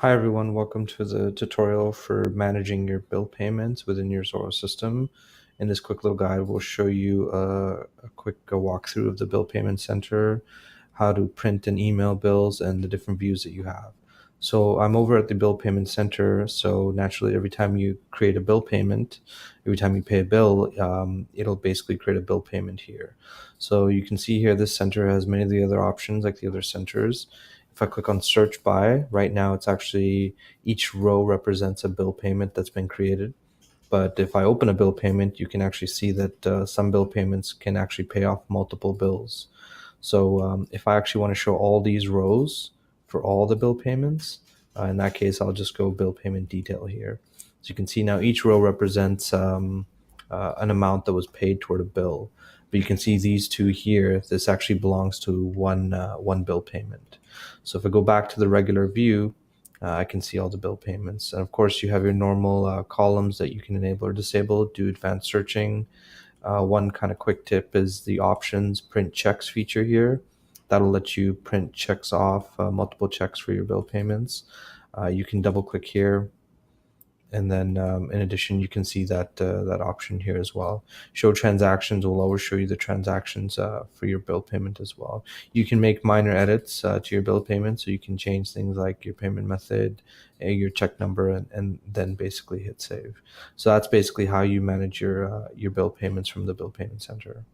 Hi everyone, welcome to the tutorial for managing your bill payments within your Xoro system. In this quick little guide, we'll show you a quick walkthrough of the bill payment center, how to print and email bills, and the different views that you have. So I'm over at the bill payment center, so naturally every time you create a bill payment, every time you pay a bill, it'll basically create a bill payment here. So you can see here this center has many of the other options like the other centers. If I click on search by, right now it's actually each row represents a bill payment that's been created. But if I open a bill payment, you can actually see that some bill payments can actually pay off multiple bills. So if I actually want to show all these rows for all the bill payments, in that case, I'll just go bill payment detail here. So you can see now each row represents an amount that was paid toward a bill. But you can see these two here, this actually belongs to one bill payment. So if I go back to the regular view, I can see all the bill payments. And of course, you have your normal columns that you can enable or disable, do advanced searching. One kind of quick tip is the options print checks feature here. That'll let you print checks off, multiple checks for your bill payments. You can double click here. And then in addition, you can see that option here as well. Show transactions will always show you the transactions for your bill payment as well. You can make minor edits to your bill payment, so you can change things like your payment method, your check number, and then basically hit save. So that's basically how you manage your bill payments from the bill payment center.